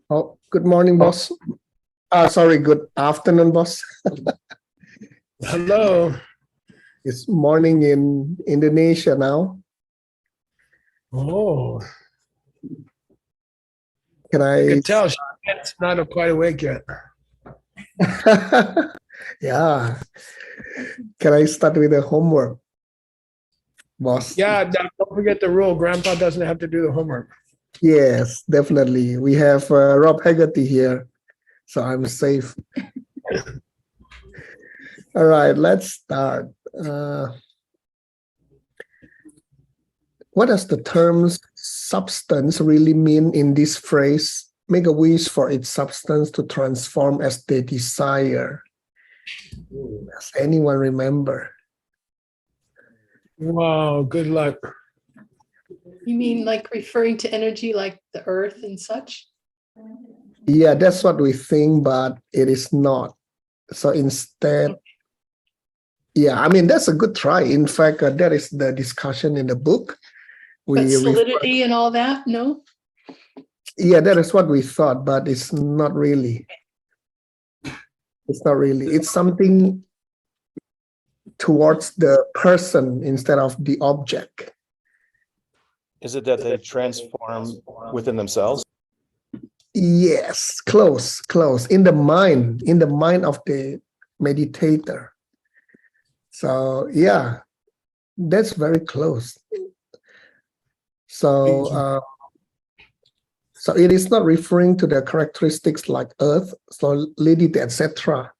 Oh, good morning, boss. Sorry, good afternoon, boss. Hello. It's morning in Indonesia now. Oh, Can I I? could tell she's not quite awake yet. Yeah. Can I start with the homework, boss? Yeah, now don't forget the rule. Grandpa doesn't have to do the homework. Yes, definitely. We have Rob Haggerty here, so I'm safe. All right, let's start. What does the term substance really mean in this phrase? Make a wish for its substance to transform as they desire. Does anyone remember? Wow, good luck. You mean like referring to energy like the earth and such? Yeah, that's what we think, but it is not. So instead, yeah, I mean, that's a good try. In fact, that is the discussion in the book. But solidity and all that, no? Yeah, that is what we thought, but it's not really. It's not really. It's something towards the person instead of the object. Is it that they transform within themselves? Yes, close. In the mind of the meditator. So yeah, that's very close. So so it is not referring to the characteristics like earth, solidity, etc.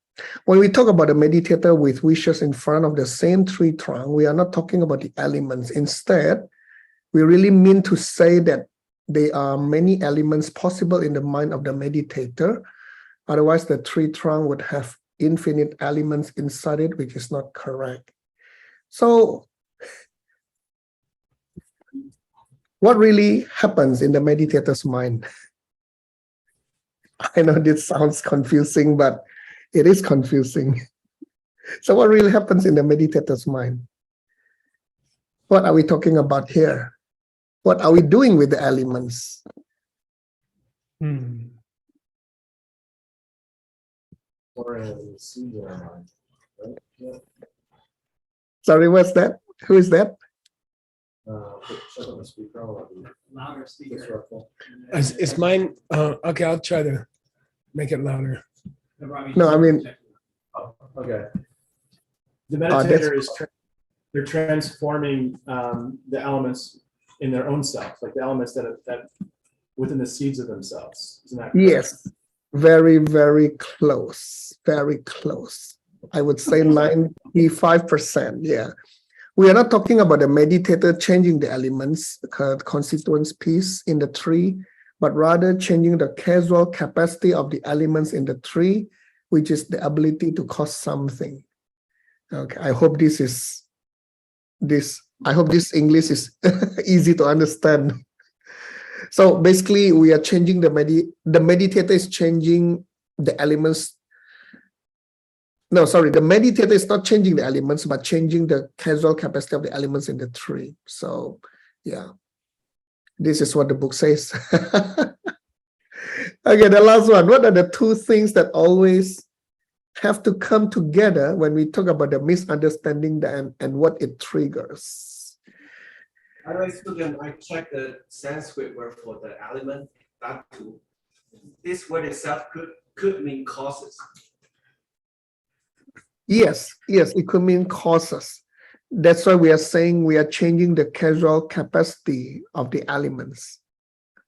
When we talk about a meditator with wishes in front of the same tree trunk, we are not talking about the elements. Instead, we really mean to say that there are many elements possible in the mind of the meditator. Otherwise, the tree trunk would have infinite elements inside it, which is not correct. So, what really happens in the meditator's mind? I know this sounds confusing, but it is confusing. So what really happens in the meditator's mind? What are we talking about here? What are we doing with the elements? Sorry, what's that? Who is that? Is mine? Okay, I'll try to make it louder. No, I mean, Okay. The meditator they're transforming the elements in their own self, like the elements that within the seeds of themselves. Isn't that correct? yes, very, very close. Very close. I would say 95%. Yeah. We are not talking about the meditator changing the elements, constituents piece in the tree, but rather changing the causal capacity of the elements in the tree, which is the ability to cause something. Okay, I hope this English is easy to understand. So basically, we are changing the meditator is changing the elements. No, sorry, the meditator is not changing the elements, but changing the causal capacity of the elements in the tree. So, yeah, this is what the book says. Okay, the last one. What are the two things that always have to come together when we talk about the misunderstanding and what it triggers? By the way, Sugeng, I checked the Sanskrit word for the element, dhatu. This word itself could mean causes. Yes, it could mean causes. That's why we are saying we are changing the causal capacity of the elements.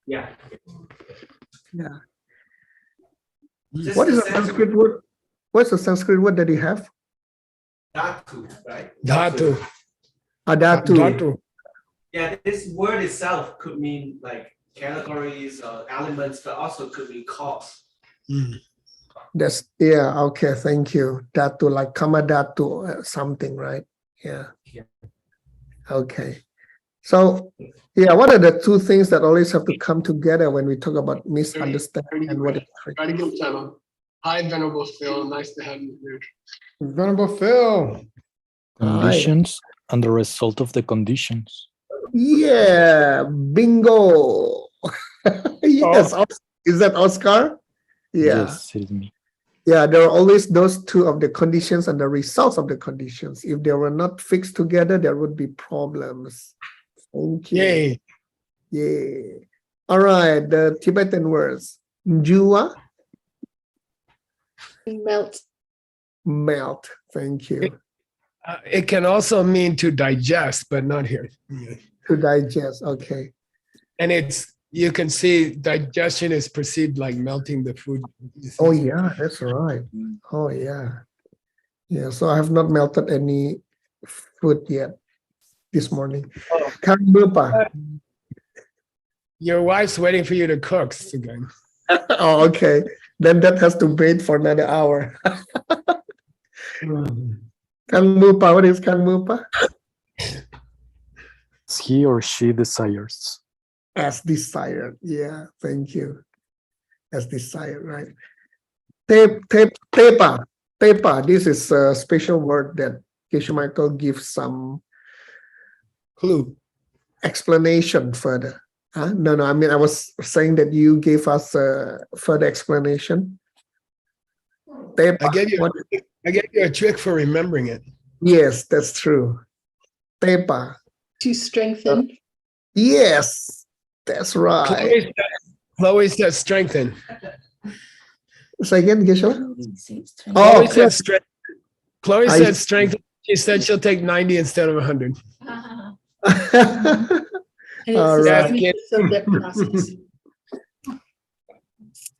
Yeah. Yeah. Just What is the the Sanskrit word? What's the Sanskrit word that you have? Dhatu, right? Dhatu. Adatu. Dhatu. Yeah, this word itself could mean like categories or elements, but also could mean cause. That's, yeah, okay, thank you. Datu, like kamadatu, something, right? Yeah. Okay. So, yeah, what are the two things that always have to come together when we talk about misunderstanding and what it triggers? Hi, Venerable Phil. Nice to have you here. Venerable Phil. Conditions and the result of the conditions. Yeah, bingo. Yes, is that Oscar? Yeah. Yes, it is me. Yeah, there are always those two of the conditions and the results of the conditions. If they were not fixed together, there would be problems. Thank you. Yay. Yay. All right, the Tibetan words. Jua, Melt. melt. Thank you. It can also mean to digest, but not here. To digest. Okay. And you can see digestion is perceived like melting the food. Oh, yeah, that's right. Oh, yeah. Yeah, so I have not melted any food yet this morning. Oh. Kang Lupa. Your wife's waiting for you to cook, Sugeng. Oh, okay. Then that has to wait for another hour. Kang Lupa, what is Kang Lupa? He or she desires. As desired. Yeah, thank you. As desired, right? Tepa. Tepa. This is a special word that Keshe Michael gives some Clue. explanation further. No, I mean, I was saying that you gave us a further explanation. Tepa. I gave you a trick for remembering it. Yes, that's true. Tepa. To strengthen. Yes, that's right. Chloe said strengthen. Say again, Geshe? Chloe Oh, said strengthen. Chloe I- said strengthen. She said she'll take 90 instead of 100. And All it's right. that process.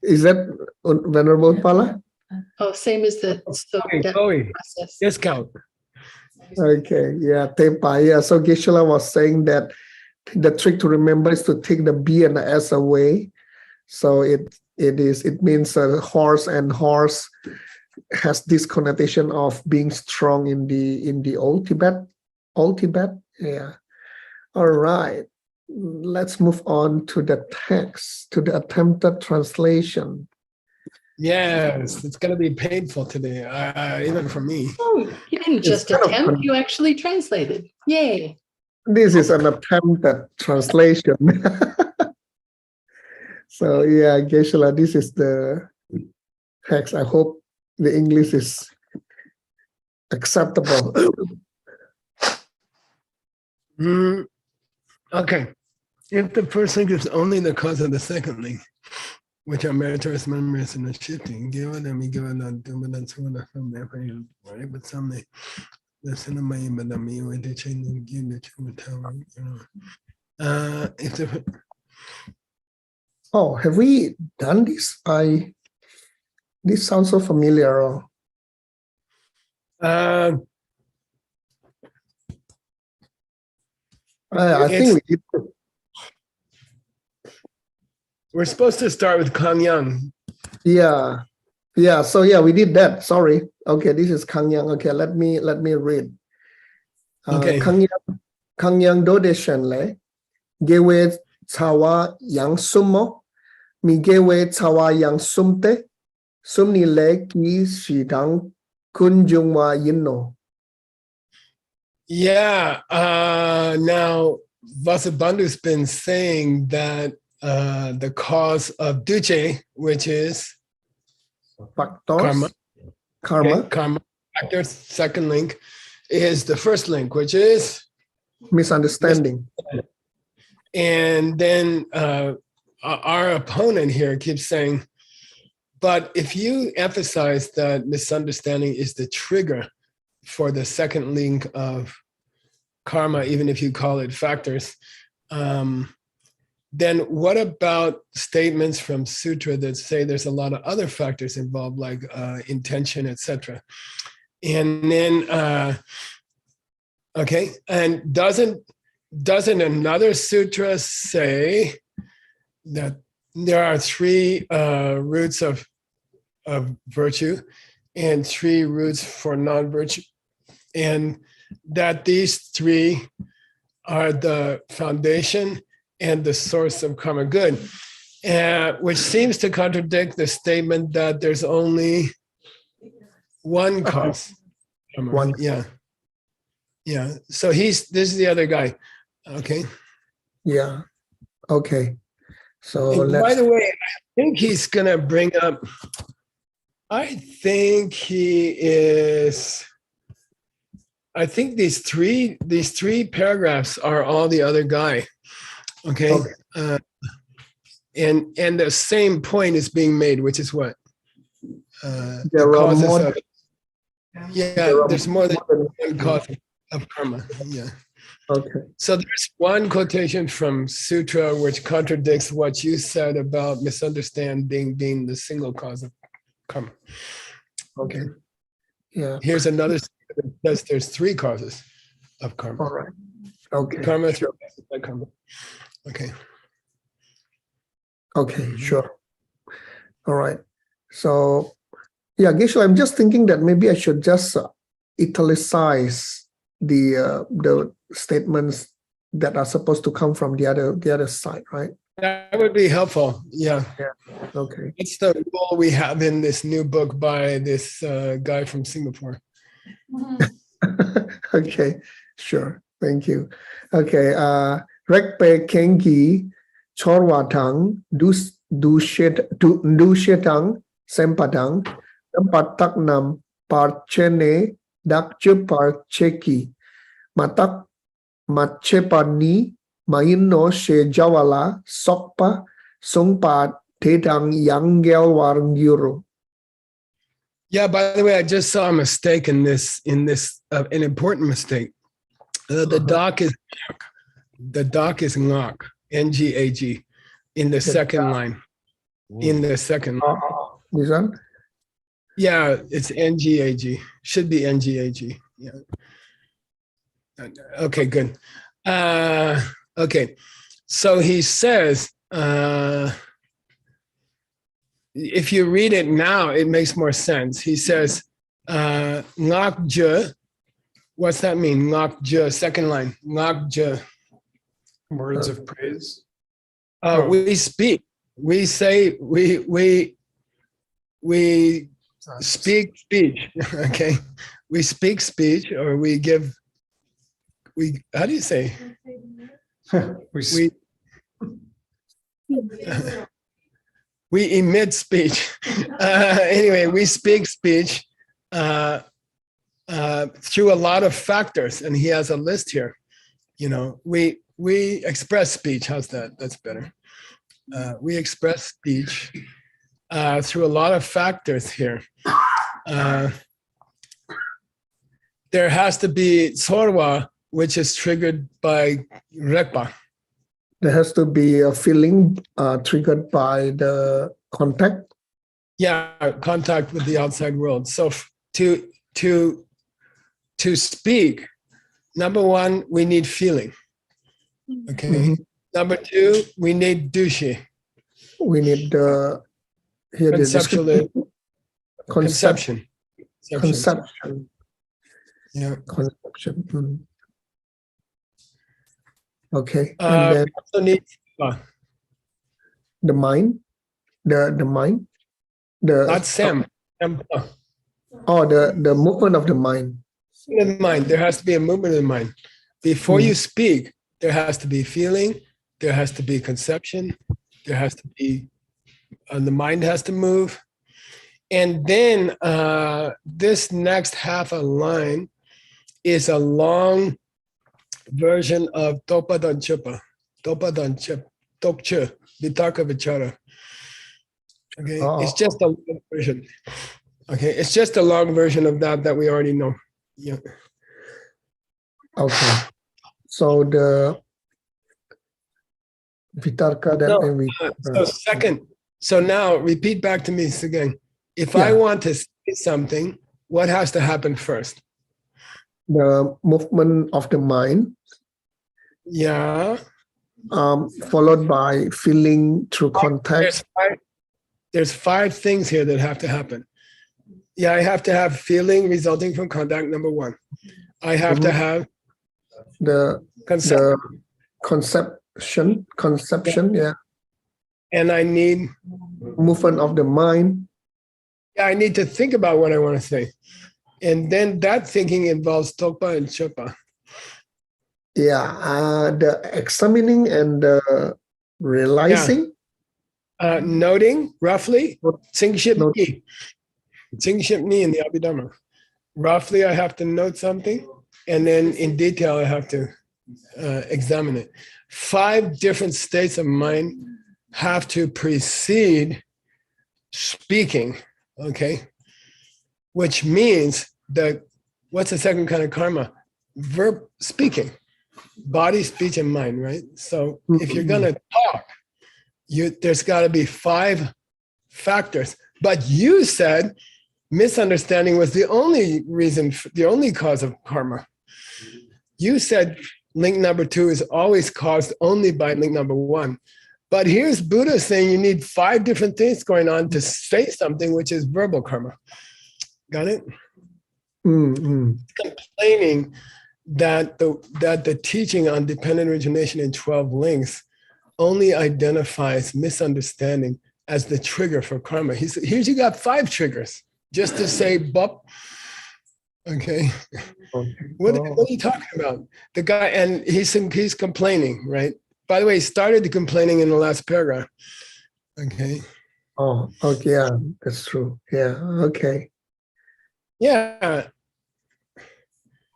Is that Venerable Pala? Oh, same as the that Chloe, process. discount. Okay, yeah, Tepa. Yeah, so Geshe was saying that the trick to remember is to take the B and the S away. So it means a horse, and horse has this connotation of being strong in the Old Tibet. Yeah. All right. Let's move on to the text, to the attempted translation. Yes, it's going to be painful today, even for me. Oh, you didn't It's just kind of attempt, fun. you actually translated. Yay. This is an attempted translation. So yeah, Geshe, this is the text. I hope the English is acceptable. Okay. If the first link is only the cause of the second link, which are meritorious memories and the shifting, give it and me give it and do it and so on from there, right? But some they listen to me, but the me when they change and give the tower, if the Oh, have we done this? This sounds so familiar. I think we did. we're supposed to start with Kang Yang. Yeah. So yeah, we did that. Sorry. Okay, this is Kang Yang. Okay, let me read. Okay. Kang Yang Dodeshan le. Gewe Cawa Yang Sumo. Mi gewe Cawa Yang Sumte. Sumni le ki shidang kunjungwa yinno. Yeah. Now, Vasubandhu's been saying that the cause of duce, which is Factors. Karma. okay, karma, factor, second link, is the first link, which is, Misunderstanding. and then our opponent here keeps saying, but if you emphasize that misunderstanding is the trigger for the second link of karma, even if you call it factors, then what about statements from sutra that say there's a lot of other factors involved, like intention, etc.? And then, okay, and doesn't another sutra say that there are three roots of virtue and three roots for non-virtue, and that these three are the foundation and the source of karma good, which seems to contradict the statement that there's only one cause. One. Yeah. So this is the other guy. Okay. Yeah. Okay. So And by let's. the way, I think he's going to bring up, I think these three paragraphs are all the other guy. Okay. And the same point is being made, which is what? The There are causes more. of, there's more than one cause of karma. Yeah. Okay. So there's one quotation from Sutra which contradicts what you said about misunderstanding being the single cause of karma. Okay. Yeah. Here's another that says there's three causes of karma. All right. Okay. Karma through karma. Okay. Okay. Sure. All right. So, yeah, Geshe, I'm just thinking that maybe I should just italicize the statements that are supposed to come from the other side, right? That would be helpful. Yeah. Okay. It's the rule we have in this new book by this guy from Singapore. Okay. Sure. Thank you. Okay. Rekpe Kengi Chorwatang Dushetang Sempadang Tempataknam Parchene Dakjupar Cheki Matak Machepani Maino She Jawala Sokpa Songpa Tetang Yanggel Warnguro. Yeah, by the way, I just saw a mistake in this, an important mistake. The doc is ngak, N-G-A-G, in the second line. In the second line. This one? Yeah, it's N-G-A-G. Should be N-G-A-G. Yeah. Okay, good. Okay, so he says, if you read it now, it makes more sense. He says, ngak je. What's that mean? Ngak je, second line. Ngak je. Words of praise. We speak. We say, we speak speech. Okay. We speak speech, or we give, how do you say? We emit speech. Anyway, we speak speech through a lot of factors, and he has a list here. You know, we express speech. How's that? That's better. We express speech through a lot of factors here. There has to be tsorwa, which is triggered by rekpa. There has to be a feeling triggered by the contact. Yeah, contact with the outside world. So to speak, number one, we need feeling. Okay. Mm-hmm. Number two, we need dushi. We need here Conceptual conception. Conception. Yeah. Conception. Mm. Okay. We And then also need the mind. The mind. not sem. Oh, the movement of the mind. In the mind, there has to be a movement of the mind. Before you speak, there has to be feeling, there has to be conception, there has to be, the mind has to move. And then this next half a line is a long version of Topa Dan Chupa, Topa Dan Chip, Tokche, Vitaka Vichara. Okay, it's just a long version. Okay, it's just a long version of that we already know. Yeah. Okay. So the Vitarka that So now repeat back to me again. If I want to say something, what has to happen first? The movement of the mind. Yeah. Followed by feeling through contact. There's five things here that have to happen. Yeah, I have to have feeling resulting from contact, number one. I have to have the conception, yeah. And I need movement of the mind. Yeah, I need to think about what I want to say. And then that thinking involves Tokpa and Chopa. Yeah, the examining and the realizing. Noting roughly, Tsingship Note. Ni. Tsingship Ni in the Abhidharma. Roughly, I have to note something, and then in detail, I have to examine it. 5 different states of mind have to precede speaking, okay? Which means that, what's the second kind of karma? Verb speaking, body, speech, and mind, right? So if you're gonna talk, there's gotta be 5 factors. But you said misunderstanding was the only reason, the only cause of karma. You said link number 2 is always caused only by link number 1. But here's Buddha saying you need 5 different things going on to say something, which is verbal karma. Got it? Complaining that the teaching on dependent origination in 12 links only identifies misunderstanding as the trigger for karma. He said, here's you got 5 triggers just to say bup. Okay. What are you talking about? The guy, and he's complaining, right? By the way, he started complaining in the last paragraph. Okay. Oh, okay, yeah, that's true. Yeah, okay. Yeah.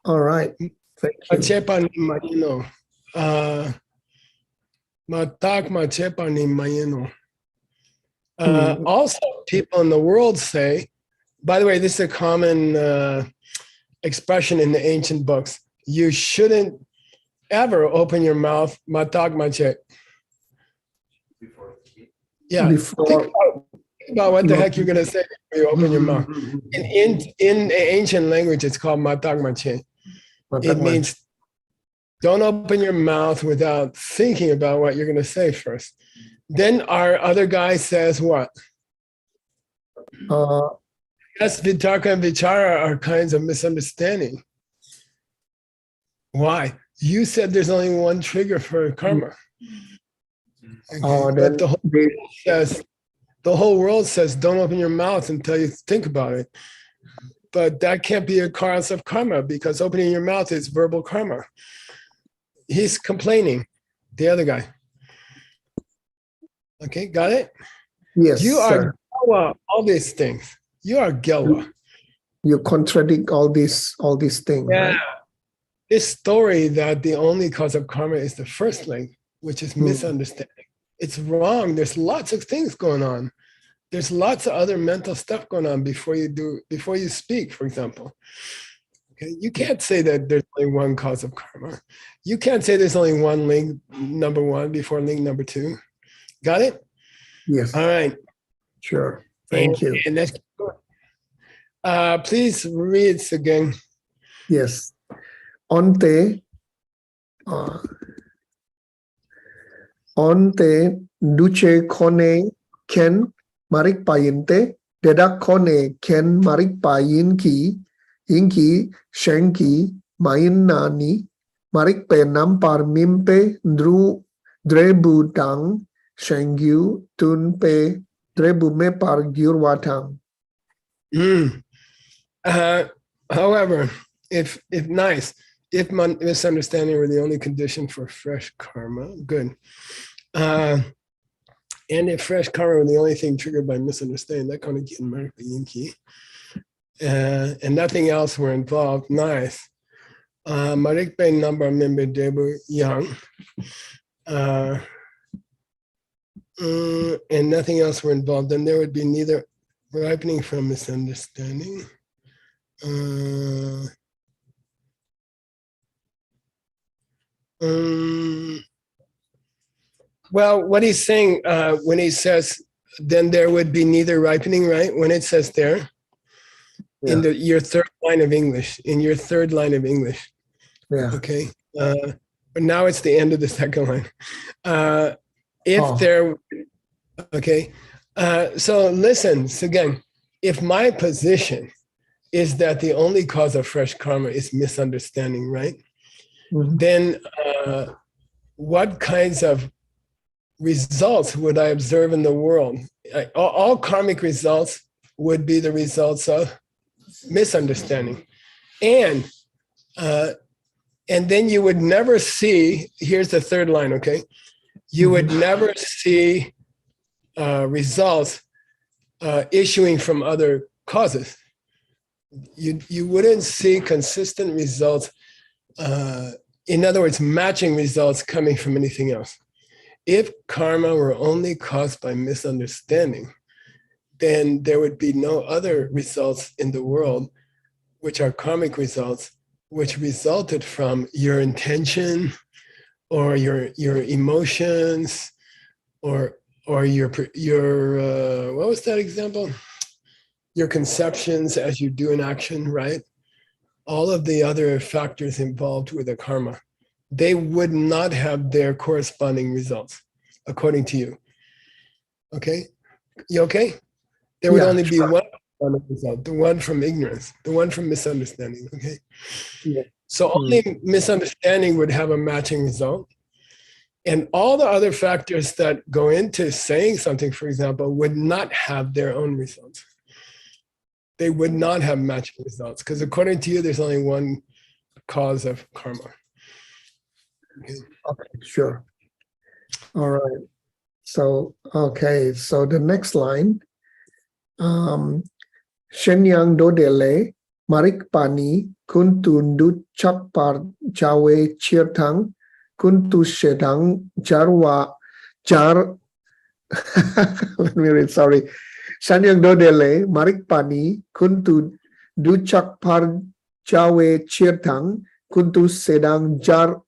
All right. Thank you. Machepa ni mayino. Matak machepa ni mayino. Also, people in the world say, by the way, this is a common expression in the ancient books. You shouldn't ever open your mouth, matak mache. Yeah. Think about what the heck you're going to say before you open your mouth. In ancient language, it's called matak mache. It means don't open your mouth without thinking about what you're going to say first. Then our other guy says what? Yes, vitarka and vichara are kinds of misunderstanding. Why? You said there's only one trigger for karma. Okay, but the whole world says don't open your mouth until you think about it. But that can't be a cause of karma because opening your mouth is verbal karma. He's complaining, the other guy. Okay, got it? Yes, you sir. are all these things. You are Gelwa. You contradict all these things. Yeah. Right? This story that the only cause of karma is the first link, which is misunderstanding. It's wrong. There's lots of things going on. There's lots of other mental stuff going on before you speak, for example. Okay, you can't say that there's only one cause of karma. You can't say there's only one link, number 1, before link number 2. Got it? Yes. All right. Sure. Thank you. And that's please read Sugeng. Yes. Onte duce kone ken marik payinte dedak kone ken marik payinki inki shenki mainani marik pe nampar mimpe drebu dang shengyu tunpe drebu me par gyurwatang. However, if misunderstanding were the only condition for fresh karma, good. And if fresh karma were the only thing triggered by misunderstanding, that kind of get yinki, and nothing else were involved, nice. Marikpe number member debu young, and nothing else were involved, then there would be neither ripening from misunderstanding. Well, what he's saying when he says, then there would be neither ripening, right? When it says there, in your third line of English, Yeah. Okay. But now it's the end of the second line. Okay. So listen, again, if my position is that the only cause of fresh karma is misunderstanding, right? Then what kinds of results would I observe in the world? All karmic results would be the results of misunderstanding. And then you would never see, here's the third line, okay? You would never see results issuing from other causes. You wouldn't see consistent results, in other words, matching results coming from anything else. If karma were only caused by misunderstanding, then there would be no other results in the world, which are karmic results, which resulted from your intention or your emotions or your what was that example? Your conceptions as you do an action, right? All of the other factors involved with the karma, they would not have their corresponding results, according to you. Okay? You okay? There would only be one result, the one from ignorance, the one from misunderstanding, okay? Yeah. So only misunderstanding would have a matching result. And all the other factors that go into saying something, for example, would not have their own results. They would not have matching results because according to you, there's only one cause of karma. Okay, sure. All right. So, okay. So the next line, Shenyang dodele, marik pani, kuntundu chakpar jawe chirtang, kuntu sedang jarwa jar. Let me read, sorry. Shenyang dodele, marik pani, kuntu duchak par jawe chirtang, kuntu sedang jar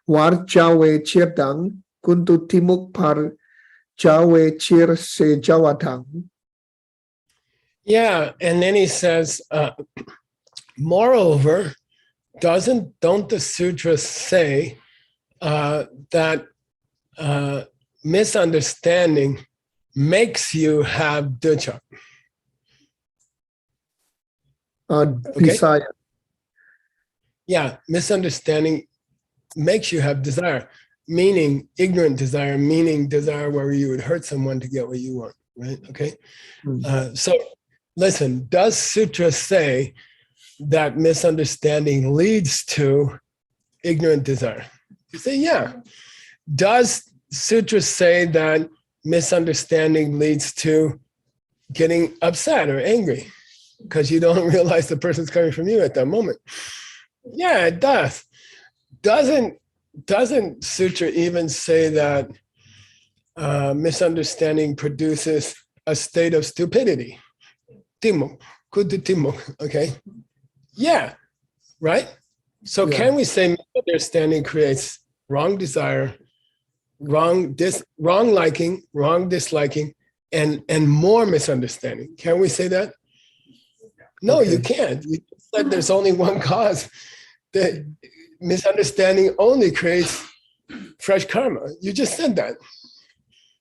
war jawe chirtang, kuntu timuk par jawe chir se jawatang. Yeah, and then he says, moreover, don't the sutras say that misunderstanding makes you have dukkha? Desire. Yeah, misunderstanding makes you have desire, meaning ignorant desire, meaning desire where you would hurt someone to get what you want, right? Okay. So listen, does sutra say that misunderstanding leads to ignorant desire? You say, yeah. Does sutra say that misunderstanding leads to getting upset or angry because you don't realize the person's coming from you at that moment? Yeah, it does. Doesn't sutra even say that misunderstanding produces a state of stupidity? Timuk, kudu timuk, okay? Yeah, right? So can we say misunderstanding creates wrong desire, wrong liking, wrong disliking, and more misunderstanding? Can we say that? No, you can't. You said there's only one cause. That misunderstanding only creates fresh karma. You just said that.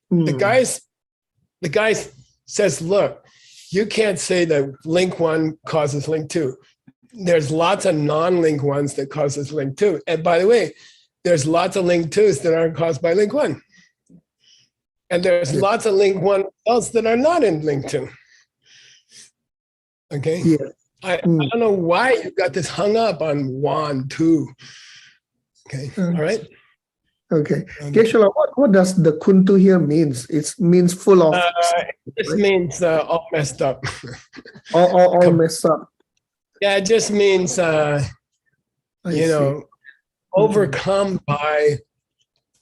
The guy says, look, you can't say that link one causes link two. There's lots of non-link ones that causes link two. And by the way, there's lots of link twos that aren't caused by link one. And there's lots of link one results that are not in link two. Okay? Yeah. I don't know why you got this hung up on one, two. Okay, all right? Okay. Geshe-la, what does the kuntu here means? It means full of... It just means all messed up. all messed up. Yeah, it just means, overcome by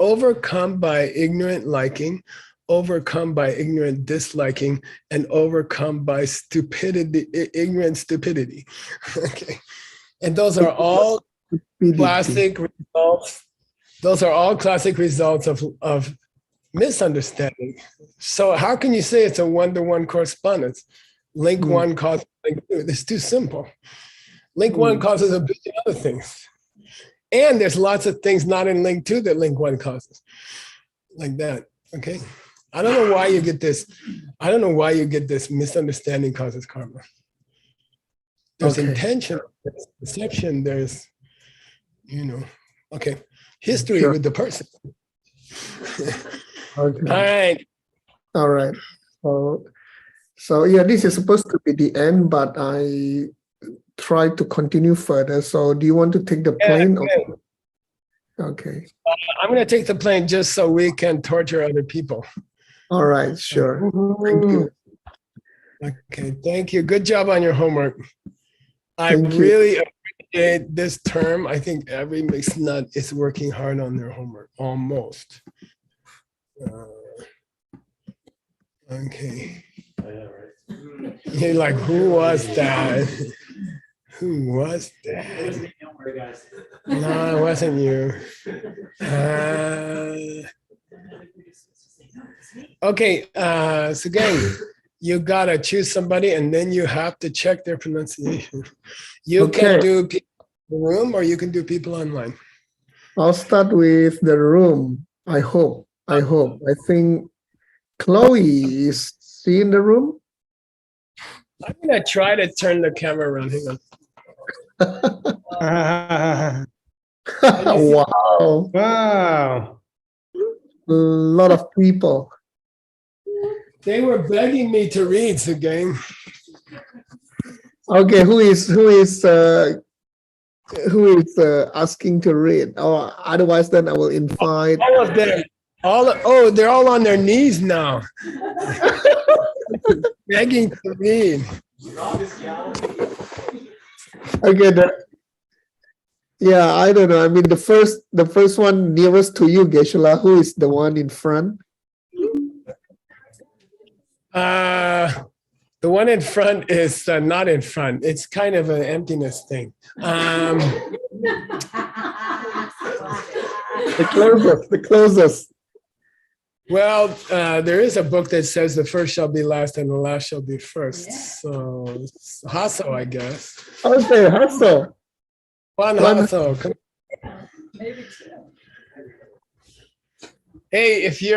ignorant liking, overcome by ignorant disliking, and overcome by stupidity, ignorant stupidity. Okay. And those are all classic results. Those are all classic results of misunderstanding. So how can you say it's a one-to-one correspondence? Link one causes link two. It's too simple. Link one causes a billion other things. And there's lots of things not in link two that link one causes. Like that. Okay. I don't know why you get this. I don't know why you get this misunderstanding causes karma. There's intention, there's perception, there's, history with the person. Okay. All right. So yeah, this is supposed to be the end, but I tried to continue further. So do you want to take the plane? Okay. I'm going to take the plane just so we can torture other people. All right, sure. Thank you. Okay, thank you. Good job on your homework. I Thank you. really appreciate this term. I think every mixed nut is working hard on their homework, almost. Okay. You're like, who was that? Who was that? Don't worry, guys. No, it wasn't you. Okay, Sugeng, you gotta choose somebody and then you have to check their pronunciation. You can Okay. do people in the room or you can do people online. I'll start with the room. I hope. I think Chloe is she in the room? I'm gonna try to turn the camera around. Hang on. Wow. Wow. A lot of people. They were begging me to read, Sugeng. Okay, who is asking to read? Or otherwise, then I will invite. All of them. They're all on their knees now. Begging to read. Okay, yeah, I don't know. I mean, the first one nearest to you, Geshe-la, who is the one in front? The one in front is not in front. It's kind of an emptiness thing. The closest. Well, there is a book that says the first shall be last and the last shall be first. So it's Hasso, I guess. Okay, Hasso. Juan Hasso. Hey, if you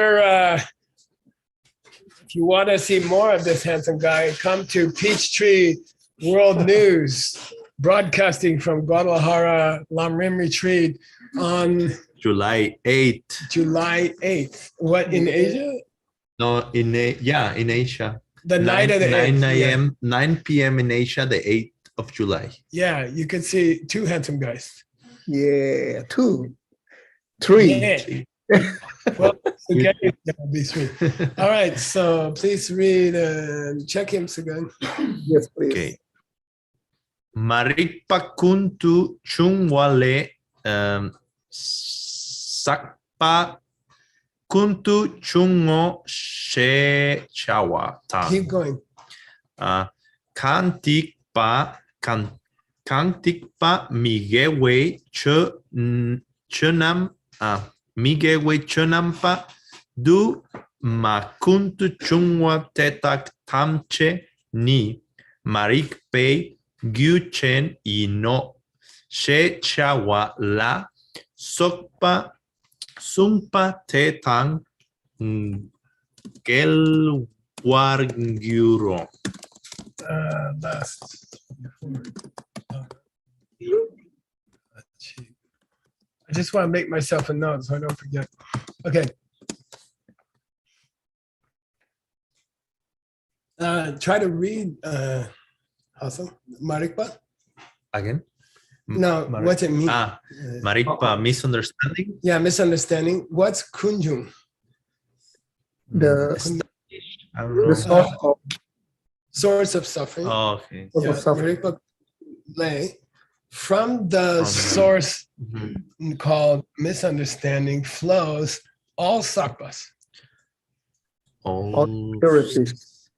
want to see more of this handsome guy, come to Peachtree World News, broadcasting from Guadalajara Lam Rim Retreat on July 8th. July 8th. What, in Asia? No, in Asia. The night of the 9 8th. a.m., 9 p.m. in Asia, the 8th of July. Yeah, you can see two handsome guys. Yeah, 2, 3. Yeah. Well, again, that'll be sweet. All right, so please read and check him again. Yes, please. Okay. Marikpa kuntu chungwale sakpa kuntu chungo she chawa ta. Keep going. Kantikpa migewe chunam migewe chunampa du makuntu chungwa tetak tamche ni marikpe gyuchen ino she chawa la sokpa sumpa tetang gelwargyuro. Last. I just want to make myself a note so I don't forget. Okay. Try to read Hasso. Marikpa? Again? No, what's it mean? Marikpa, misunderstanding? Yeah, misunderstanding. What's kunjung? The I don't know. source of Source of suffering. Oh, okay. source of suffering. Marikpa lay. From the source called misunderstanding flows all sakpas, All impurities.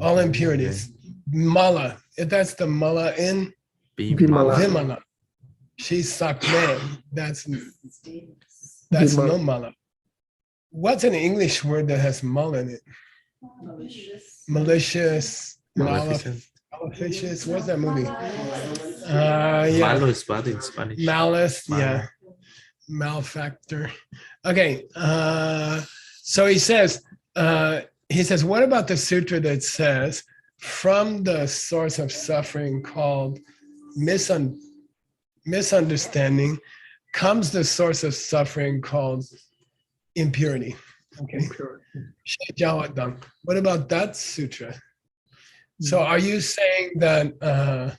all impurities. Mala, that's the mala in Vimala. Vimala. She's sakme. That's Vimala. no mala. What's an English word that has mala in it? Malicious. Maleficent. Malicious. What's that movie? Yeah. Malo is bad in Spanish. Malice, Malo. yeah. Malfactor. Okay. So he says, what about the sutra that says, from the source of suffering called misunderstanding comes the source of suffering called impurity. Okay. What about that sutra? So are you saying that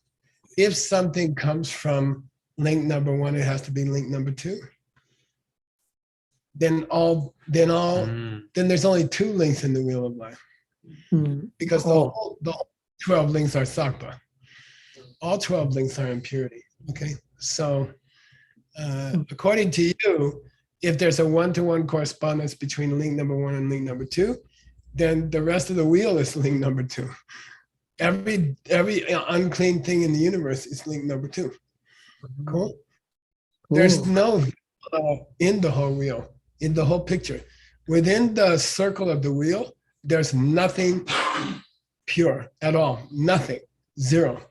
if something comes from link number 1, it has to be link number 2? then there's only 2 links in the wheel of life, because the whole 12 links are sakpa. All 12 links are impurity. Okay, so according to you, if there's a 1-to-1 correspondence between link number 1 and link number 2, then the rest of the wheel is link number 2. Every unclean thing in the universe is link number 2. Cool. There's no in the whole wheel, in the whole picture. Within the circle of the wheel, there's nothing pure at all. Nothing. Zero.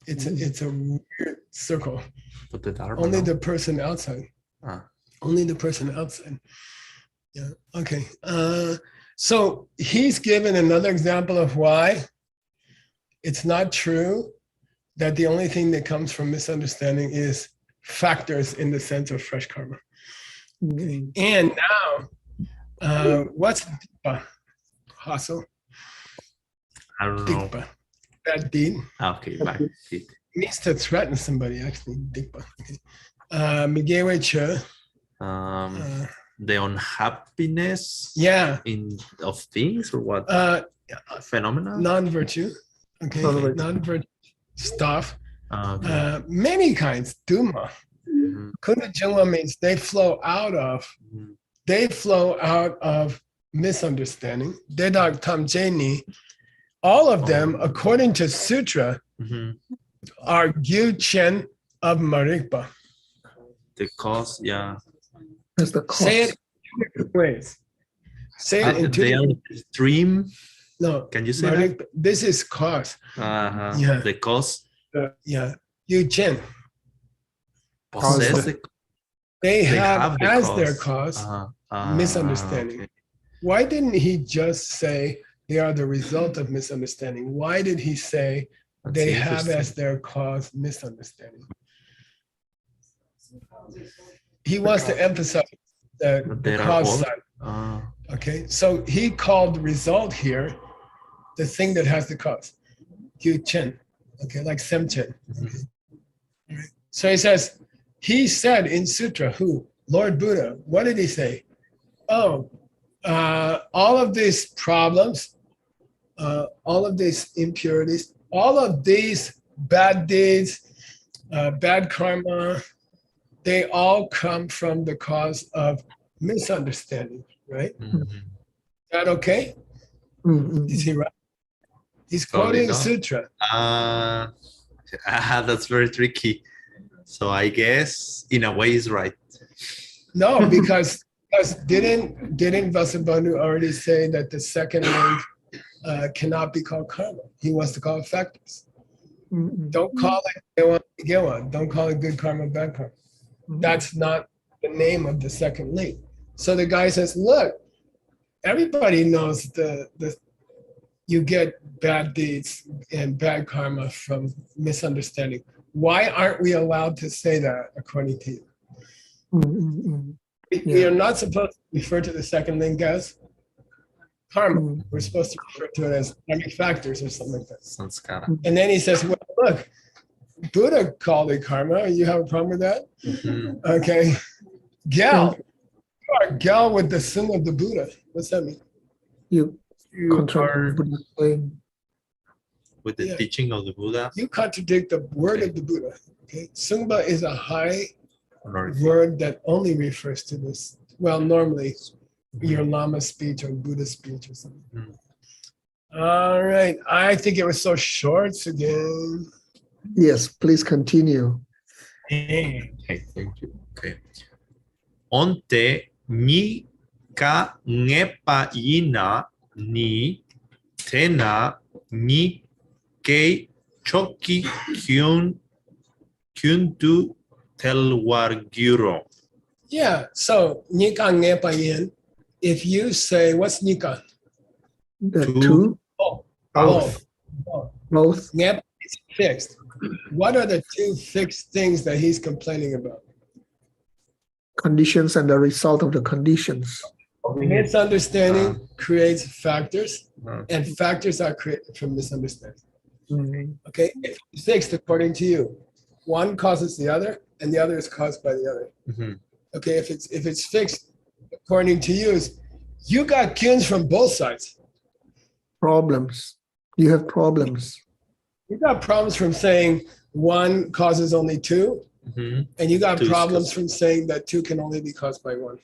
It's a weird circle. But the Dharma, Only no? the person outside. Only the person outside. Yeah. Okay. So he's given another example of why it's not true that the only thing that comes from misunderstanding is factors in the sense of fresh karma. And now, what's dikpa? Hassle? I don't know. Dikpa. Bad deed. Okay, bad deed. It means to threaten somebody, actually. Dikpa. Okay. Migewe che. The unhappiness of things, or what? Phenomena? Non-virtue. Okay. Non-virtue stuff. Okay. Many kinds. Duma. Kuna jungwa means they flow out of misunderstanding. Dedak tam jeni. All of them, according to sutra, are gyu chen of marikpa. The cause, yeah. That's the cause. Say it in 2 different ways. Say it in 2 They are different the stream. No. Can you say that? Marikpa. This is cause. Yeah. The cause. Yeah. Gyu chen. Possess the, They have the as cause. Their cause misunderstanding. Okay. Why didn't he just say they are the result of misunderstanding? Why did he say they have as their cause misunderstanding? He wants to emphasize the cause side. Okay, so he called the result here the thing that has the cause. Gyu chen. Okay, like sem chen. Okay. So he says, he said in sutra, who? Lord Buddha. What did he say? All of these problems, all of these impurities, all of these bad deeds, bad karma, they all come from the cause of misunderstanding, right? Is that okay? Is he right? He's quoting a sutra. That's very tricky. So I guess in a way he's right. No, because didn't Vasubandhu already say that the second link cannot be called karma? He wants to call it factors. Don't call it gewa. Don't call it good karma, bad karma. That's not the name of the second link. So the guy says, look, everybody knows the you get bad deeds and bad karma from misunderstanding. Why aren't we allowed to say that according to you? We are not supposed to refer to the second link as karma. We're supposed to refer to it as karmic factors or something like that. Sanskara. And then he says, well, look, Buddha called it karma. You have a problem with that? Okay. Gal. You are gal with the sin of the Buddha. What's that mean? You are Buddha with the teaching of the Buddha. You contradict the word of the Buddha. Okay. Sungpa is a high word that only refers to this. Well, normally your Lama speech or Buddha speech or something. All right. I think it was so short, Sugeng. Yes, please continue. Okay, thank you. Okay. Onte mi ka ngepa ina ni tena mi ke choki kyuntu telwarguro. Yeah, so nika ngepayin, if you say, what's nika? The two? Both. Ngepa is fixed. What are the 2 fixed things that he's complaining about? Conditions and the result of the conditions. Misunderstanding creates factors, and factors are created from misunderstanding. Okay, if it's fixed according to you, one causes the other, and the other is caused by the other. Okay, if it's fixed, according to you, is you got kyuns from both sides. Problems. You have problems. You got problems from saying one causes only two, Mhm. and you got Two is problems cause- from saying that two can only be caused by one.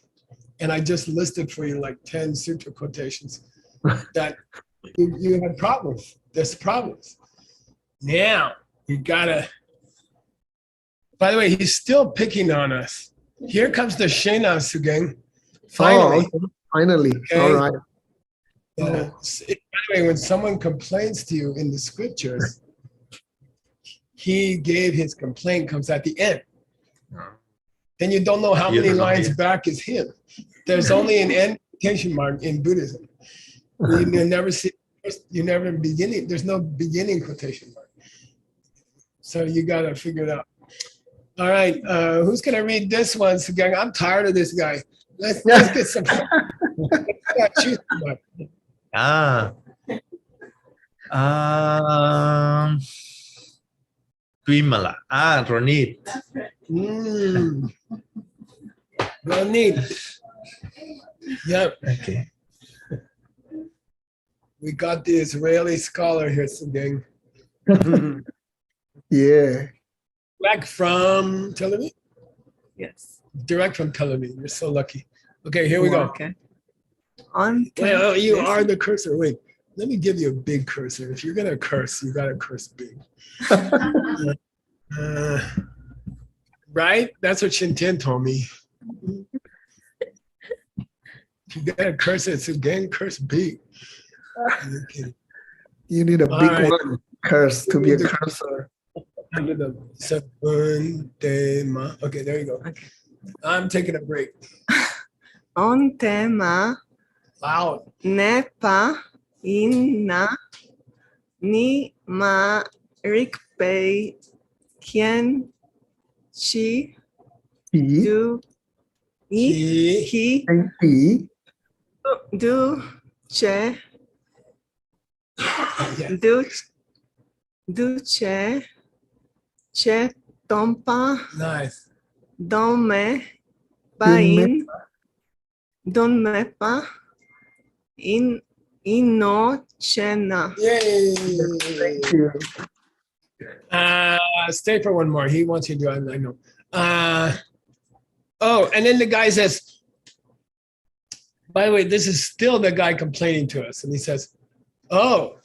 And I just listed for you like 10 sutra quotations that you have problems. There's problems. Now, you gotta, by the way, he's still picking on us. Here comes the Shena Sugeng. Finally. Oh, okay. Finally. Okay. All right. By the way, when someone complains to you in the scriptures, he gave his complaint comes at the end. Then you don't know how You many don't know lines yet. back is him. There's only an end quotation mark in Buddhism. You never see, you never beginning. There's no beginning quotation mark. So you gotta figure it out. All right, who's gonna read this one? Sugeng? I'm tired of this guy. Let's get some. Choose one. Ah. Dwimala. Ronit. Well, neat. Yep. Okay. We got the Israeli scholar here, Sugeng. Yeah. Direct from Tel Aviv? Yes. Direct from Tel Aviv. You're so lucky. Okay, here we go. Okay. On Well, you are the cursor. Wait, let me give you a big cursor. If you're going to curse, you got to curse big. Right? That's what Shinten told me. You got to curse it. Sugeng, curse big. Okay. You need a All big right. one curse to be a cursor. Under the Sabun Okay, there you go. Okay. I'm taking a break. On tema Loud. nepa inna ni ma rikpei kien chi He du i He. and he. du che Yeah. du che tompa Nice. don me pa in don me pa in no chena. Yay. Thank you. Stay for one more. He wants you to do it. I know. Oh, and then the guy says, by the way, this is still the guy complaining to us. And he says, oh,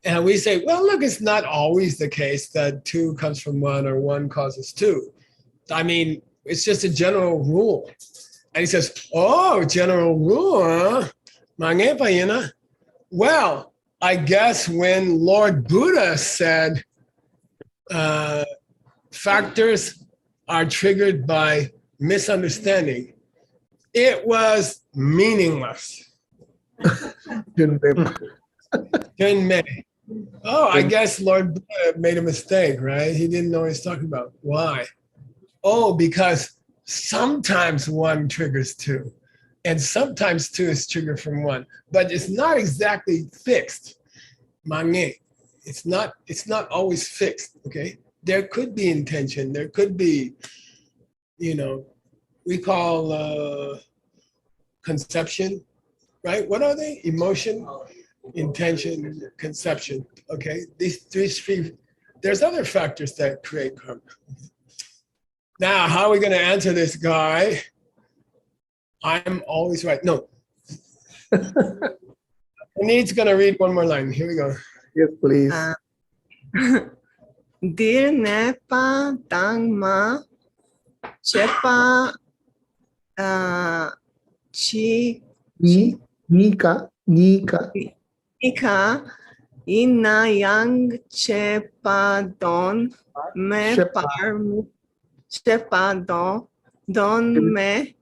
and we say, well, look, it's not always the case that two comes from one or one causes two. I mean, it's just a general rule. And he says, oh, general rule, huh? Mangepa, you know? Well, I guess when Lord Buddha said factors are triggered by misunderstanding, it was meaningless. Junmei. Oh, I guess Lord Buddha made a mistake, right? He didn't know what he's talking about. Why? Oh, because sometimes one triggers two, and sometimes two is triggered from one, but it's not exactly fixed. Mange. It's not always fixed, okay? There could be intention, there could be, we call conception, right? What are they? Emotion, intention, conception, okay? These three, there's other factors that create karma. Now, how are we going to answer this guy? I'm always right. No. Need's going to read one more line. Here we go. Yes, please. Dir nepa dangma chepa chi Nika ika ina yang chepa don me Shepa. par chepa don me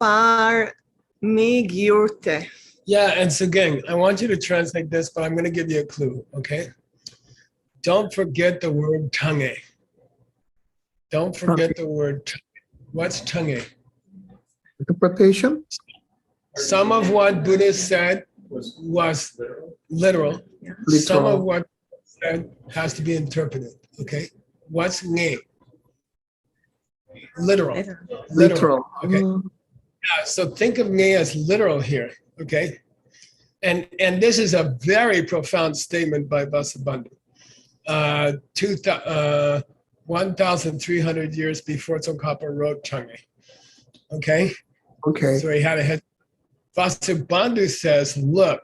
par mi gyurte. Yeah, and Sugeng, I want you to translate this, but I'm going to give you a clue, okay? Don't forget the word tange. Don't forget the word tange. What's tange? Interpretation. Some of what Buddha said was literal. Some of what said has to be interpreted, okay? What's nge? Literal. Literal. Okay. Yeah, so think of me as literal here. Okay. And this is a very profound statement by Vasubandhu. 1,300 years before Tsongkhapa wrote Chang'e. Okay. Okay. So he had a head. Vasubandhu says, look,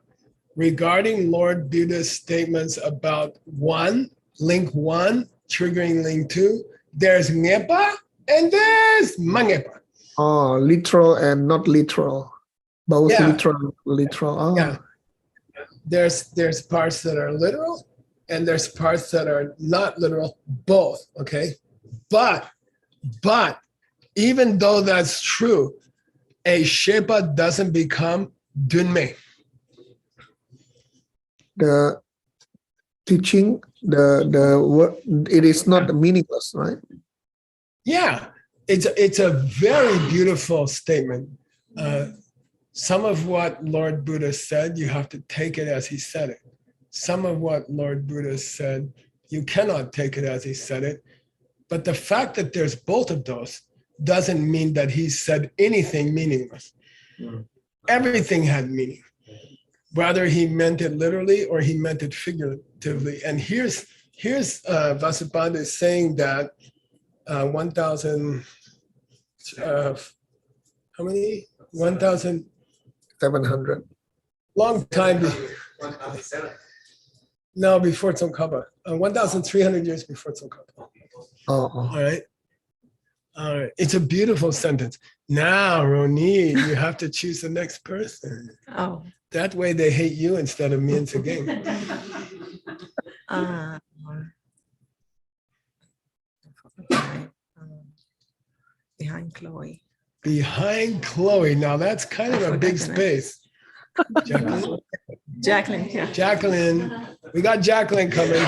regarding Lord Buddha's statements about link one, triggering link two, there's ngepa and there's mangepa. Oh, literal and not literal. Both Yeah. literal. Oh. Yeah. There's parts that are literal and there's parts that are not literal, both, okay? But even though that's true, a Shepa doesn't become Dunmei. The teaching, the word, it is not meaningless, right? Yeah, it's a very beautiful statement. Some of what Lord Buddha said, you have to take it as he said it. Some of what Lord Buddha said, you cannot take it as he said it. But the fact that there's both of those doesn't mean that he said anything meaningless. Everything had meaning, whether he meant it literally or he meant it figuratively. And here's Vasubandhu saying that 1,000, how many? 1,700. Long time. No, before Tsongkhapa. 1,300 years before Tsongkhapa. All right. All right. It's a beautiful sentence. Now, Roni, you have to choose the next person. Oh. That way they hate you instead of me and Sugeng. Behind Chloe. Behind Chloe. Now that's kind of a big space. Jacqueline. Jacqueline, yeah. Jacqueline. We got Jacqueline coming. You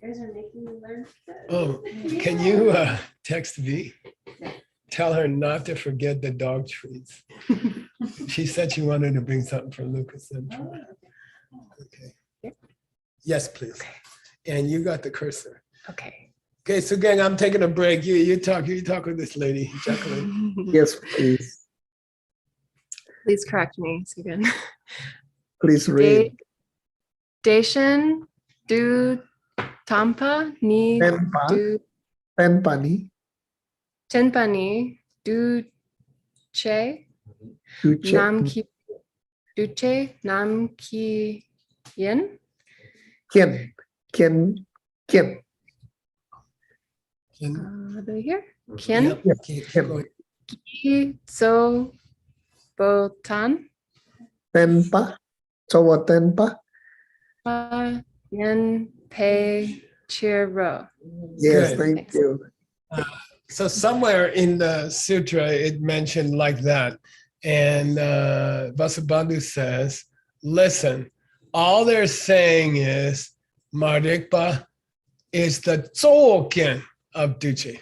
guys are making me learn. Oh, can you text V? Tell her not to forget the dog treats. She said she wanted to bring something for Lucas and Troy. Okay. Yes, please. And you got the cursor. Okay. Okay, so gang, I'm taking a break. You talk with this lady, Jacqueline. Yes, please. Please correct me, Sugeng. Please read. Deshin du tampa ni du Tenpani. tenpani du che Duche. nam ki duche nam ki yen. Kien. Do you hear? Kien Kien. ki so botan Tenpa. Sowa tenpa. yen pe chiro. Yes, Good. thank you. So somewhere in the sutra, it mentioned like that. And Vasubandhu says, listen, all they're saying is Marikpa is the Zoken of Duce.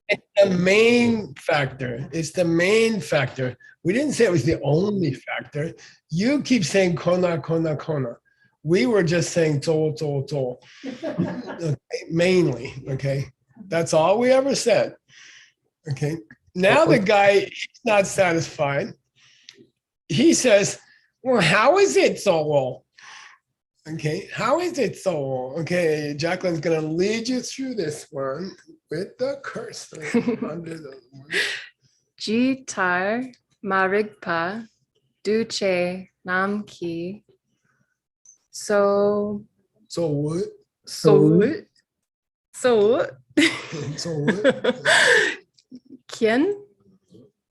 It's the main factor. It's the main factor. We didn't say it was the only factor. You keep saying Kona, Kona, Kona. We were just saying Zo, Zo, Zo. Okay, mainly, okay? That's all we ever said. Okay. Now the guy is not satisfied. He says, well, how is it so? Okay, how is it so? Okay, Jacqueline's gonna lead you through this one with the cursor under the Jitar marigpa duche namki so what? so what? Kien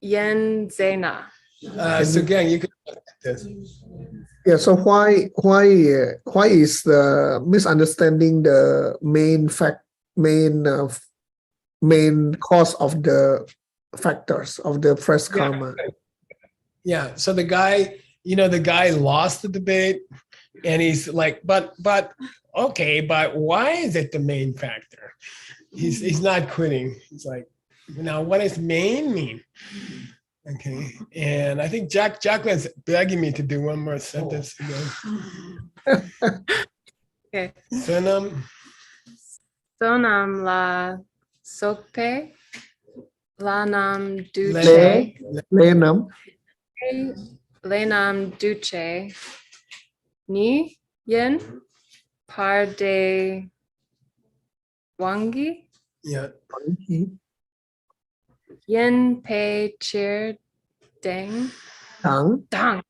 yen zena. So again, you can look at this. Yeah, so why is the misunderstanding the main cause of the factors of the first karma? Yeah, so the guy lost the debate and he's like, but okay, but why is it the main factor? He's not quitting. He's like, now what does main mean? Okay, and I think Jacqueline's begging me to do one more sentence again. Okay. Sunam Sonam la sokpe lanam Le, duce Lenam, lenam duce ni yen par de wangi yeah. yen pe chir deng Tang, dang.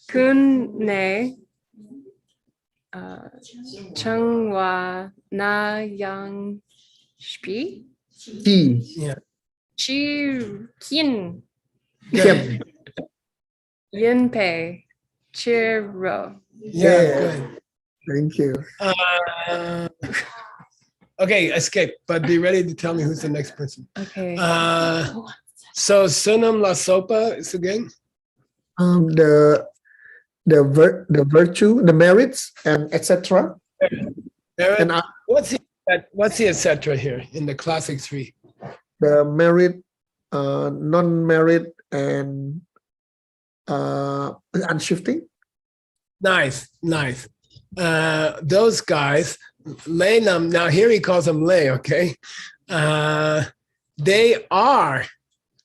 Kun ne chung wa na yang spi Chi, Yeah. chi kin Kim. yin pe chir ro. Yeah, Yeah. good. Thank you. Okay, escape, but be ready to tell me who's the next person. Okay. So Sunam La Sopa, Sugeng? The virtue, the merits, and etc. Merit? And What's the etc. here in the classic three? the merit, non-merit, and unshifting. Nice. Those guys, Lenam, now here he calls them Lay, okay? They are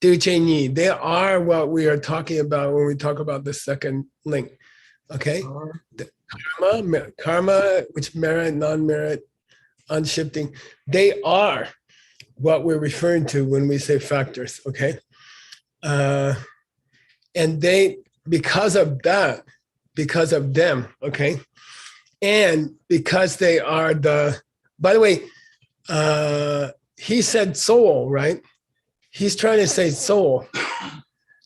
Ducheni. They are what we are talking about when we talk about the second link, okay? The karma, which merit, non-merit, unshifting, they are what we're referring to when we say factors, okay? And they, because of that, because of them, okay? And because they are the, by the way, he said soul, right? He's trying to say soul.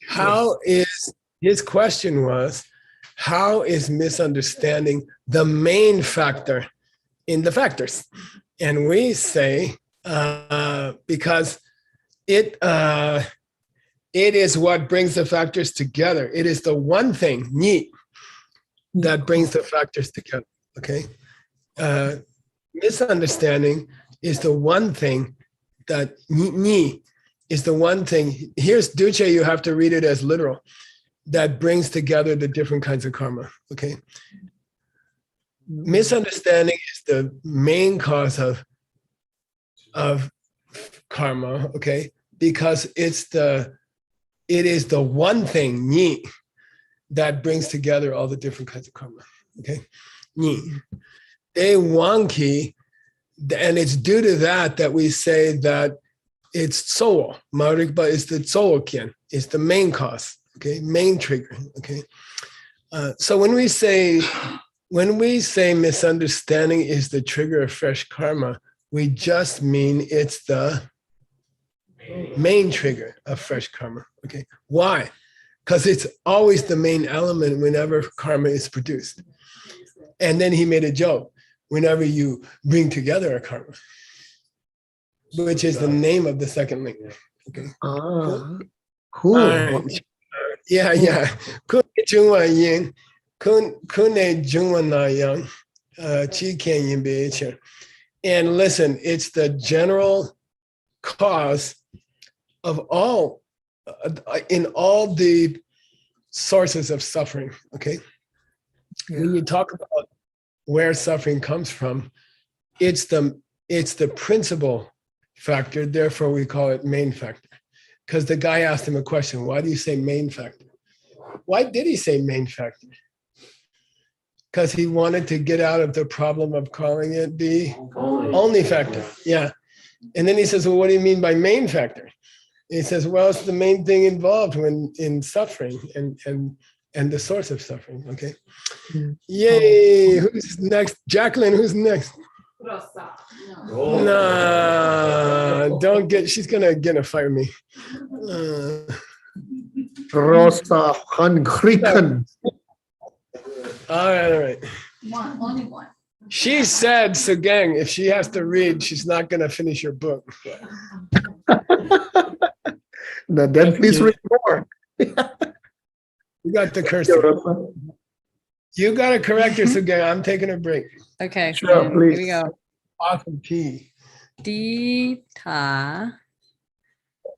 How is, his question was, how is misunderstanding the main factor in the factors? And we say, because it is what brings the factors together. It is the one thing, ni, that brings the factors together, okay? Misunderstanding is the one thing that, ni, is the one thing, here's duce, you have to read it as literal, that brings together the different kinds of karma, okay? Misunderstanding is the main cause of karma, okay? Because it is the one thing, ni, that brings together all the different kinds of karma, okay? Ni. De wanki, and it's due to that we say that it's soul. Marikba is the soul kin. It's the main cause, okay? Main trigger, okay? So when we say misunderstanding is the trigger of fresh karma, we just mean it's the main trigger of fresh karma, okay? Why? Because it's always the main element whenever karma is produced. And then he made a joke, whenever you bring together a karma, which is the name of the second link, okay? Cool. Right. Yeah. Kun jungwa yin, kun jungwa na yang, chi ken yin be. And listen, it's the general cause of all, in all the sources of suffering, okay? Yeah. When you talk about where suffering comes from, it's the principal factor, therefore we call it main factor. Because the guy asked him a question, why do you say main factor? Why did he say main factor? Because he wanted to get out of the problem of calling it the only factor. Yeah. And then he says, well, what do you mean by main factor? He says, well, it's the main thing involved in suffering and the source of suffering, okay? Yay, who's next? Jacqueline, who's next? Nah, don't get, she's gonna fire me. Rosa Hungriken. All right. Only one. She said, Sugeng, if she has to read, she's not gonna finish your book. Now, then please read more. You got the curse. You got to correct her, Sugeng. I'm taking a break. Okay. Sure, please. Here we go. Awesome P. Dita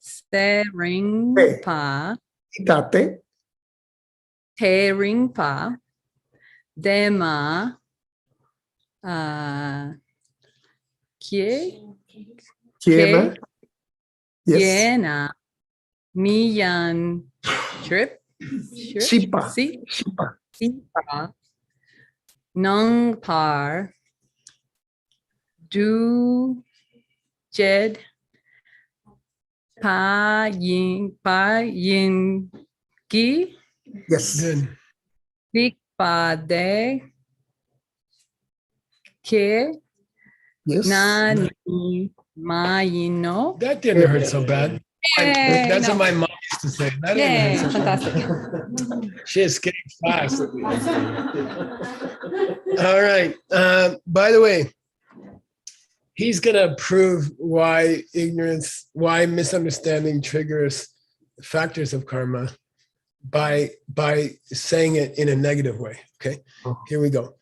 Sering Pa Itate, Tering Pa Dema Kie Kiena. Yes. Yena Miyan Trip Shipa. Si Shipa. Sipa Nung Par Du Jed Pa Yin Gi Yes. Good. Big Pa De Ke Yes. Nani Mayino. That didn't hurt so bad. Yay, That's no. what my mom used to say. That Yay, didn't hurt so bad. fantastic. She is getting fast. All right. By the way, he's going to prove why misunderstanding triggers factors of karma by saying it in a negative way. Okay, here we go.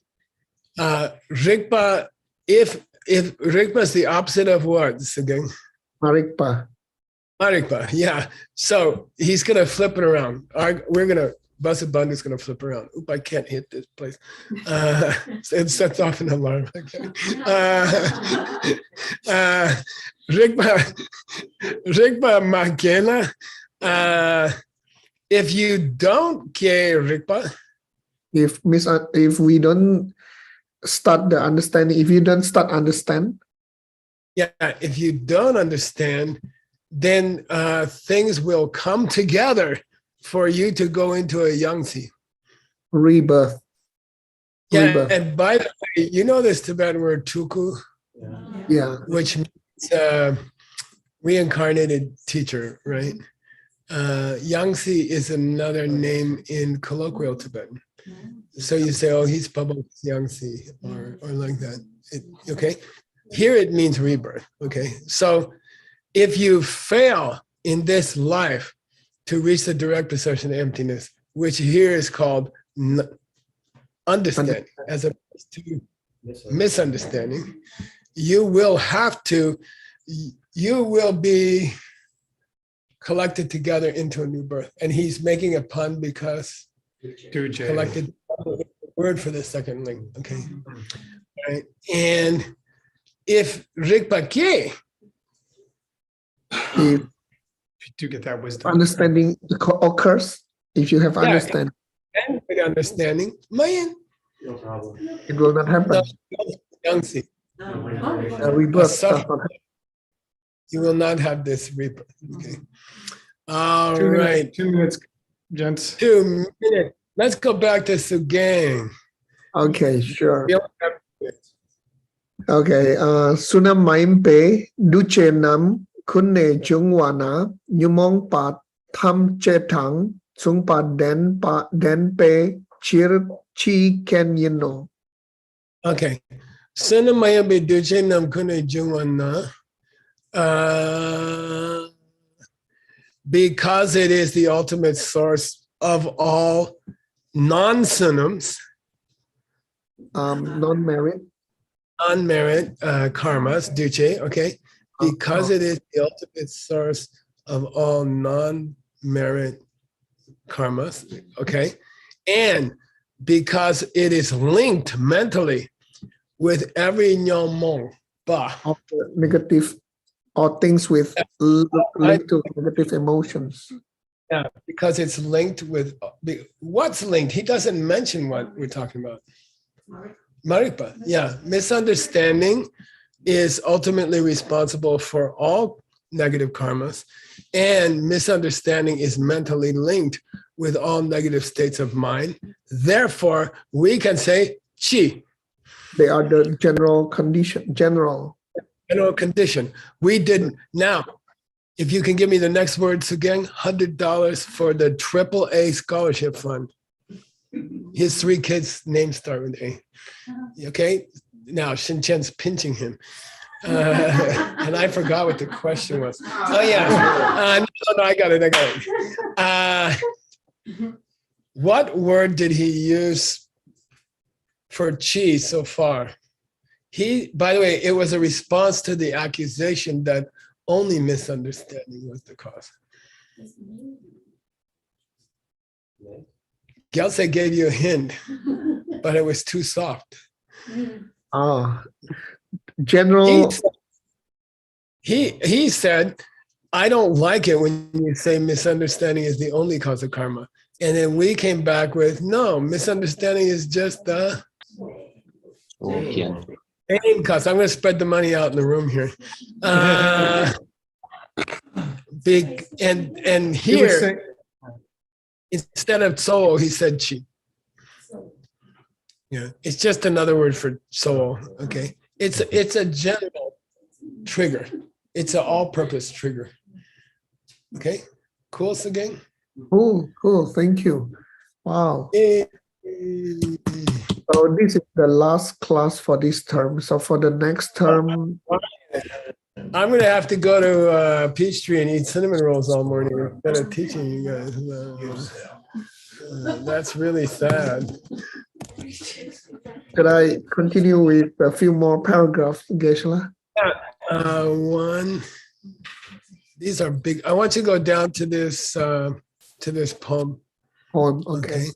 Rigpa, if Rigpa is the opposite of what, Sugeng? Marikpa. Marikpa, yeah. So he's going to flip it around. Vasubandhu is going to flip around. Oop, I can't hit this place. So it sets off an alarm. Okay. Rigpa Makena. If you don't get Rigpa, If we don't start the understanding, if you don't start understand, yeah, if you don't understand, then things will come together for you to go into a Yangtze. rebirth. Yeah, Rebirth. and by the way, you know this Tibetan word tuku, Yeah. which means reincarnated teacher, right? Yangtze is another name in colloquial Tibetan. So you say, oh, he's Pablo Yangtze, or like that. Okay. Here it means rebirth. Okay. So if you fail in this life to reach the direct perception of emptiness, which here is called understanding as opposed to misunderstanding, you will be collected together into a new birth. And he's making a pun because collected word for the second link. Okay. Right. And if Rigpa If you do get that wisdom. understanding occurs, if you have understanding, and with understanding, man, No problem. it will not happen. Yangtze, Rebirth A does not happen. you will not have this rebirth. Okay. All 2 minutes, right. 2 minutes, gents. 2 minutes. Let's go back to Sugeng. Okay, sure. We only have 2 minutes. Okay, Sunam Maimpe, Duche Nam, Kunne Jungwana, Nyumong Pat, Tham Che Tang, Sung Pa Den Pe, Chir Chi Ken Yino. Okay. Sena Maya be duche nam kune jungwana. Because it is the ultimate source of all non-synonyms, Non-merit. unmerit karmas, duce, okay? Because it is the ultimate source of all non-merit karmas, okay? And because it is linked mentally with every nyomong, ba. Of the negative or things with linked to negative emotions. Yeah, because it's linked with, what's linked? He doesn't mention what we're talking about. Marikpa, yeah. Misunderstanding is ultimately responsible for all negative karmas, and misunderstanding is mentally linked with all negative states of mind. Therefore, we can say chi. They are the general condition, general. Condition. We didn't. Now, if you can give me the next word, Sugeng, $100 for the AAA scholarship fund. His 3 kids' names start with A. Okay? Now, Shinchen's pinching him. And I forgot what the question was. Oh, yeah. No, I got it. What word did he use for chi so far? By the way, it was a response to the accusation that only misunderstanding was the cause. Gelse gave you a hint, but it was too soft. General. He said, I don't like it when you say misunderstanding is the only cause of karma. And then we came back with, no, misunderstanding is just the main cause. I'm going to spread the money out in the room here. Big and here, instead of soul, he said chi. Yeah, it's just another word for soul. Okay, it's a general trigger. It's an all-purpose trigger. Okay, cool, Sugeng. Cool. Thank you. Wow. So this is the last class for this term. So for the next term, I'm gonna have to go to Peachtree and eat cinnamon rolls all morning instead of teaching you guys. That's really sad. could I continue with a few more paragraphs, Geshe-la? One. These are big. I want you to go down to this poem. Poem. Okay.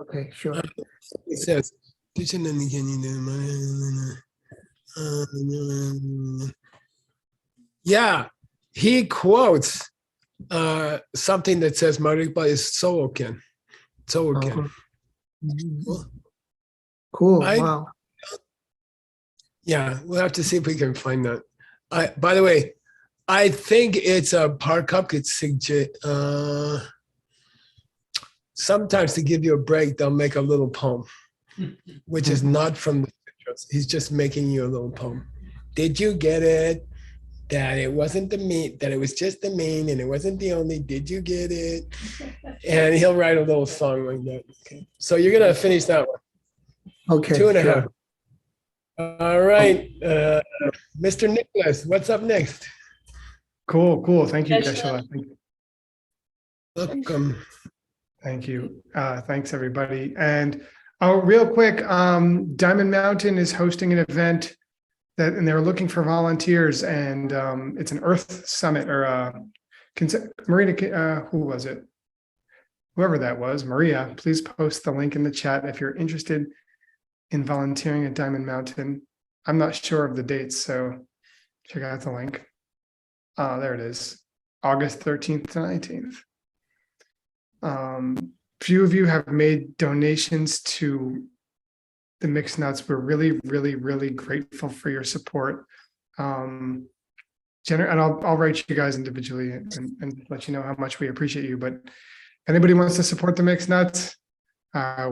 Okay, sure. It says, yeah, he quotes something that says Marikpa is Sooken. Sooken. Cool. Wow. Yeah, we'll have to see if we can find that. By the way, I think it's a Parkupkitsigje. Sometimes to give you a break, they'll make a little poem, which is not from the sutras. He's just making you a little poem. Did you get it? That it wasn't the meat, that it was just the main, and it wasn't the only. Did you get it? And he'll write a little song like that. Okay. So you're gonna finish that one. Okay. 2.5. All right, Mr. Nicholas, what's up next? Cool. Thank you, Geshe-la. Thank you. Welcome. Thank you. Thanks, everybody. And real quick, Diamond Mountain is hosting an event and they're looking for volunteers, and it's an Earth Summit or Marina. Who was it? Whoever that was, Maria. Please post the link in the chat if you're interested in volunteering at Diamond Mountain. I'm not sure of the dates, so check out the link. There it is, August 13th to 19th. Few of you have made donations to the Mixed Nuts. We're really, really, really grateful for your support. And I'll write you guys individually and let you know how much we appreciate you. But if anybody wants to support the Mixed Nuts,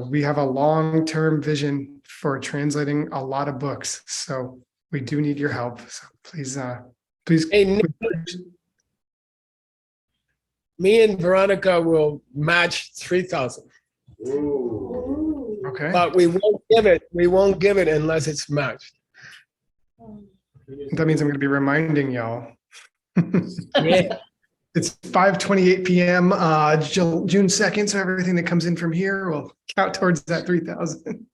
we have a long-term vision for translating a lot of books. So we do need your help. So please. Hey, me and Veronica will match 3,000. Okay. But we won't give it. We won't give it unless it's matched. That means I'm going to be reminding y'all. Yeah. It's 5:28 p.m. June 2nd. So everything that comes in from here will count towards that 3,000.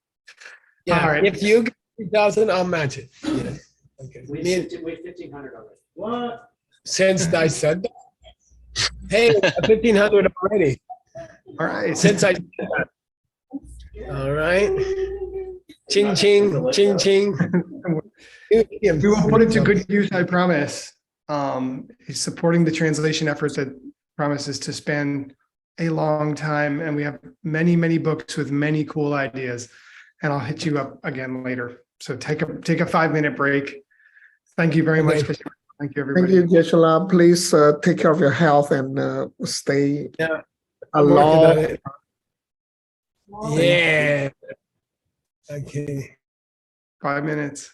Yeah. All right. If you get 3,000, I'll match it. Yeah. Okay. We 1,500 already. What? Since I said that. Hey, 1,500 already. All right. Since I said that. All right. Ching ching, ching ching. We will put it to good use, I promise. He's supporting the translation effort that promises to span a long time, and we have many, many books with many cool ideas. And I'll hit you up again later. So take a 5-minute break. Thank you very much. Thank you, everybody. Thank you, Geshe-la. Please take care of your health and stay along. Yeah. Okay. 5 minutes.